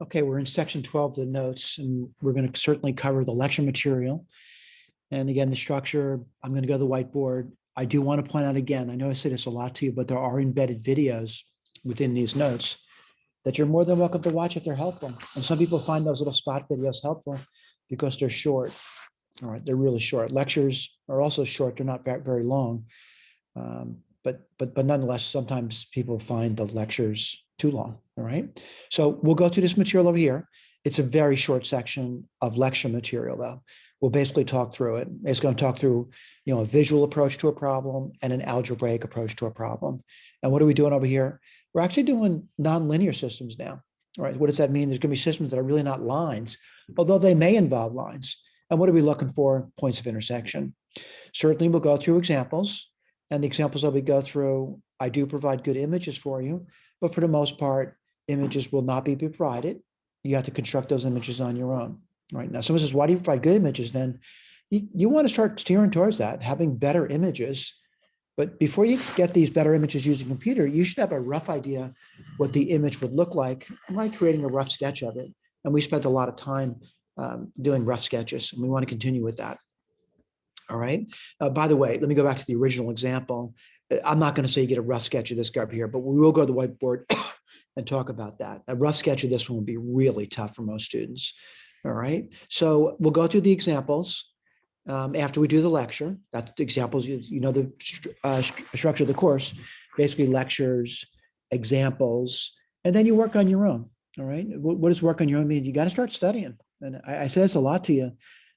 Okay, we're in section 12 of the notes, and we're going to certainly cover the lecture material. And again, the structure, I'm going to go to the whiteboard. I do want to point out again, I know I say this a lot to you, but there are embedded videos within these notes that you're more than welcome to watch if they're helpful. And some people find those little spot videos helpful because they're short. All right, they're really short. Lectures are also short. They're not very long. But nonetheless, sometimes people find the lectures too long. All right. So we'll go through this material over here. It's a very short section of lecture material, though. We'll basically talk through it. It's going to talk through, a visual approach to a problem and an algebraic approach to a problem. And what are we doing over here? We're actually doing nonlinear systems now. All right. What does that mean? There's going to be systems that are really not lines, although they may involve lines. And what are we looking for? Points of intersection. Certainly, we'll go through examples. And the examples that we go through, I do provide good images for you, but for the most part, images will not be provided. You have to construct those images on your own. Right now, someone says, why do you provide good images? Then you want to start steering towards that, having better images. But before you get these better images using a computer, you should have a rough idea what the image would look like creating a rough sketch of it. And we spent a lot of time doing rough sketches, and we want to continue with that. All right. By the way, let me go back to the original example. I'm not going to say you get a rough sketch of this guy up here, but we will go to the whiteboard and talk about that. A rough sketch of this one will be really tough for most students. All right. So we'll go through the examples after we do the lecture. That's the examples, the structure of the course, basically lectures, examples, and then you work on your own. All right. What does work on your own mean? You got to start studying. And I say this a lot to you.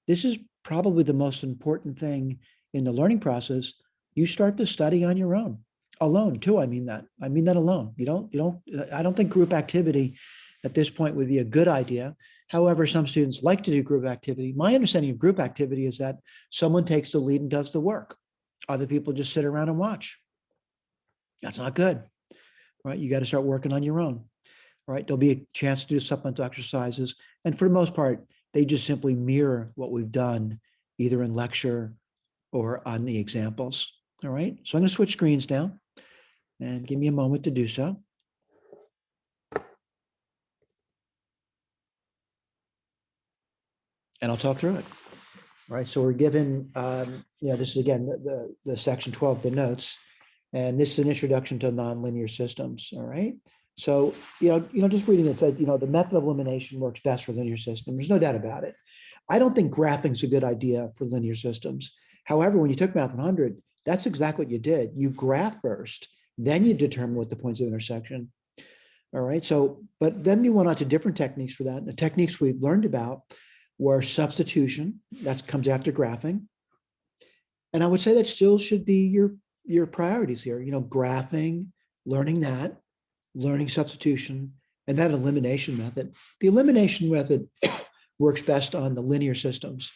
This is probably the most important thing in the learning process. You start to study on your own, alone too. I mean that alone. I don't think group activity at this point would be a good idea. However, some students like to do group activity. My understanding of group activity is that someone takes the lead and does the work. Other people just sit around and watch. That's not good, right? You got to start working on your own, right? There'll be a chance to do supplemental exercises. And for the most part, they just simply mirror what we've done either in lecture or on the examples. All right. So I'm going to switch screens now and give me a moment to do so. And I'll talk through it. All right. So we're given, this is again, the section 12 of the notes, and this is an introduction to nonlinear systems. All right. So, just reading it says, the method of elimination works best for linear systems. There's no doubt about it. I don't think graphing is a good idea for linear systems. However, when you took Math 100, that's exactly what you did. You graph first, then you determine what the points of intersection. All right. So, but then we went on to different techniques for that. And the techniques we've learned about were substitution. That comes after graphing. And I would say that still should be your priorities here. Graphing, learning that, learning substitution, and that elimination method. The elimination method works best on the linear systems.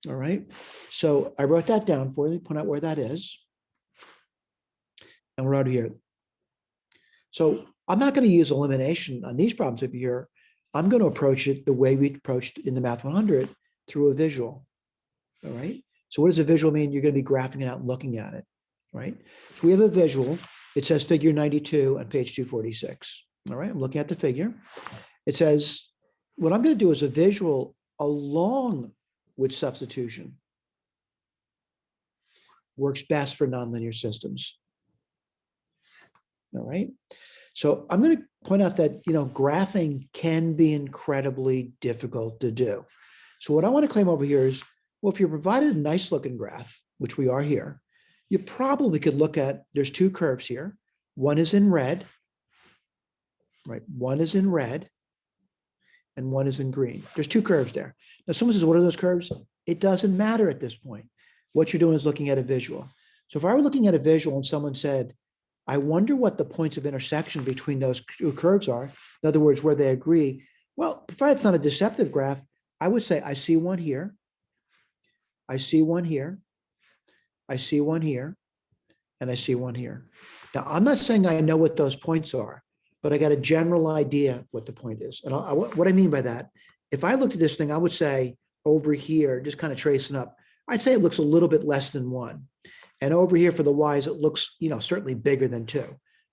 All right. So I wrote that down for you, point out where that is. And we're out here. So I'm not going to use elimination on these problems over here. I'm going to approach it the way we approached in the Math 100 through a visual. All right. So what does a visual mean? You're going to be graphing it out and looking at it. Right. So we have a visual. It says figure 92 on page 246. All right, I'm looking at the figure. It says, what I'm going to do is a visual along with substitution works best for nonlinear systems. All right. So I'm going to point out that, graphing can be incredibly difficult to do. So what I want to claim over here is, well, if you're provided a nice looking graph, which we are here, you probably could look at, there's two curves here. One is in red, right? One is in red and one is in green. There's two curves there. Now someone says, what are those curves? It doesn't matter at this point. What you're doing is looking at a visual. So if I were looking at a visual and someone said, I wonder what the points of intersection between those two curves are, in other words, where they agree, well, provided it's not a deceptive graph, I would say, I see one here, I see one here, I see one here, and I see one here. Now, I'm not saying I know what those points are, but I got a general idea what the point is. And what I mean by that, if I looked at this thing, I would say over here, just kind of tracing up, I'd say it looks a little bit less than 1. And over here for the y's, it looks, certainly bigger than 2.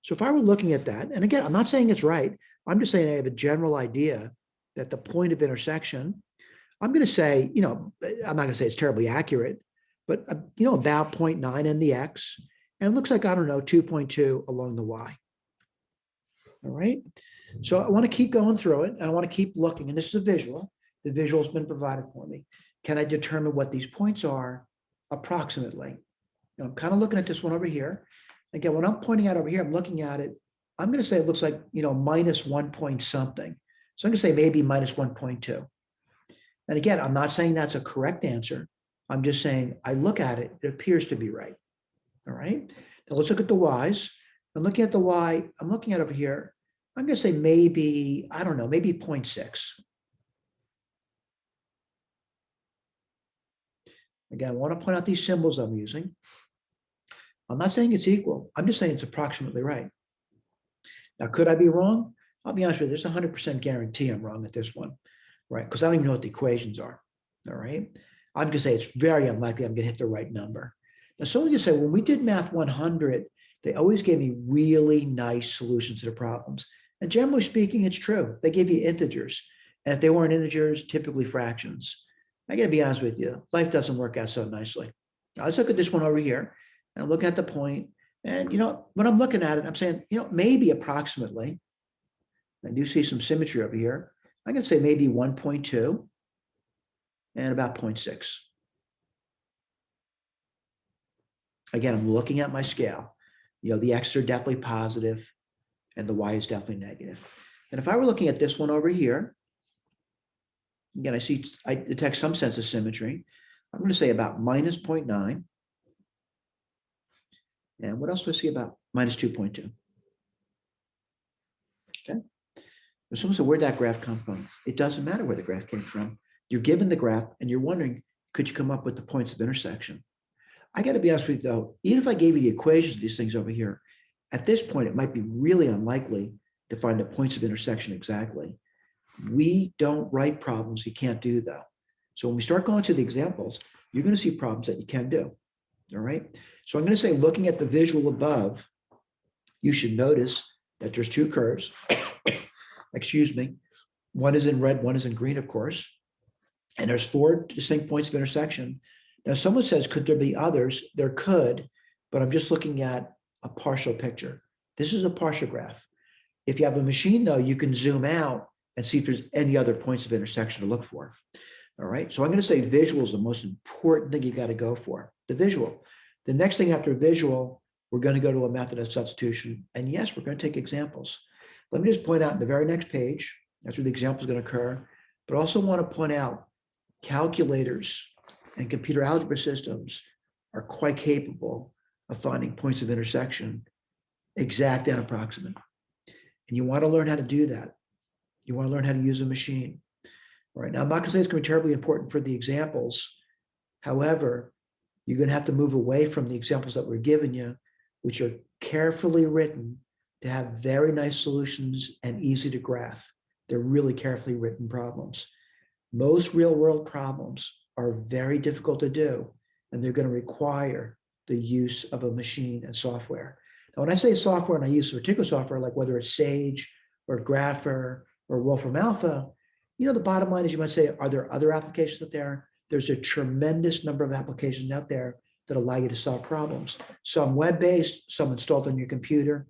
So if I were looking at that, and again, I'm not saying it's right. I'm just saying I have a general idea that the point of intersection, I'm going to say, I'm not going to say it's terribly accurate, but, about 0.9 in the X. And it looks like, I don't know, 2.2 along the Y. All right. So I want to keep going through it, and I want to keep looking. And this is a visual. The visual has been provided for me. Can I determine what these points are approximately? And I'm kind of looking at this one over here. Again, when I'm pointing out over here, I'm looking at it. I'm going to say it looks like, minus 1 point something. So I'm going to say maybe minus 1.2. And again, I'm not saying that's a correct answer. I'm just saying I look at it, it appears to be right. All right. Now let's look at the Y's. I'm looking at the Y. I'm looking at over here. I'm going to say maybe, I don't know, maybe 0.6. Again, I want to point out these symbols I'm using. I'm not saying it's equal. I'm just saying it's approximately right. Now, could I be wrong? I'll be honest with you, there's a 100% guarantee I'm wrong at this one, right? Because I don't even know what the equations are, all right? I'm going to say it's very unlikely I'm going to hit the right number. Now, someone can say, when we did Math 100, they always gave me really nice solutions to the problems. And generally speaking, it's true. They give you integers. And if they weren't integers, typically fractions. I got to be honest with you, life doesn't work out so nicely. Now, let's look at this one over here. And I'm looking at the point. And, when I'm looking at it, I'm saying, maybe approximately. I do see some symmetry over here. I can say maybe 1.2 and about 0.6. Again, I'm looking at my scale. The X are definitely positive and the Y is definitely negative. And if I were looking at this one over here, again, I detect some sense of symmetry. I'm going to say about minus 0.9. And what else do I see about minus 2.2? Okay. Someone said, where'd that graph come from? It doesn't matter where the graph came from. You're given the graph and you're wondering, could you come up with the points of intersection? I got to be honest with you, though, even if I gave you the equations of these things over here, at this point, it might be really unlikely to find the points of intersection exactly. We don't write problems you can't do, though. So when we start going to the examples, you're going to see problems that you can do. All right. So I'm going to say, looking at the visual above, you should notice that there's two curves. Excuse me. One is in red, one is in green, of course. And there's 4 distinct points of intersection. Now, someone says, could there be others? There could, but I'm just looking at a partial picture. This is a partial graph. If you have a machine, though, you can zoom out and see if there's any other points of intersection to look for. All right. So I'm going to say visual is the most important thing you got to go for, the visual. The next thing after visual, we're going to go to a method of substitution. And yes, we're going to take examples. Let me just point out in the very next page, that's where the example is going to occur, but also want to point out calculators and computer algebra systems are quite capable of finding points of intersection, exact and approximate. And you want to learn how to do that. You want to learn how to use a machine. All right. Now, I'm not going to say it's going to be terribly important for the examples. However, you're going to have to move away from the examples that we're giving you, which are carefully written to have very nice solutions and easy to graph. They're really carefully written problems. Most real world problems are very difficult to do, and they're going to require the use of a machine and software. Now, when I say software and I use particular software, like whether it's Sage or Grapher or Wolfram Alpha, the bottom line is, you might say, are there other applications out there? There's a tremendous number of applications out there that allow you to solve problems. Some web-based, some installed on your computer,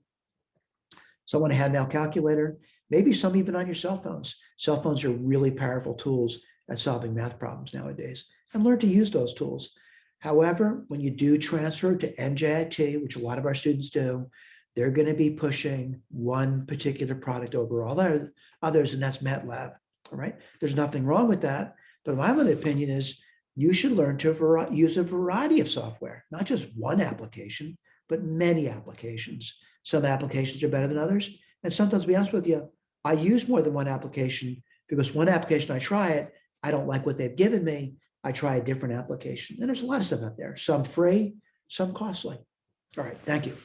some on a handheld calculator, maybe some even on your cell phones. Cell phones are really powerful tools at solving math problems nowadays, and learn to use those tools. However, when you do transfer to NJIT, which a lot of our students do, they're going to be pushing one particular product over all others, and that's MATLAB. All right. There's nothing wrong with that. But my other opinion is you should learn to use a variety of software, not just one application, but many applications. Some applications are better than others. And sometimes, to be honest with you, I use more than one application because one application I try it, I don't like what they've given me. I try a different application. And there's a lot of stuff out there, some free, some costly. All right. Thank you.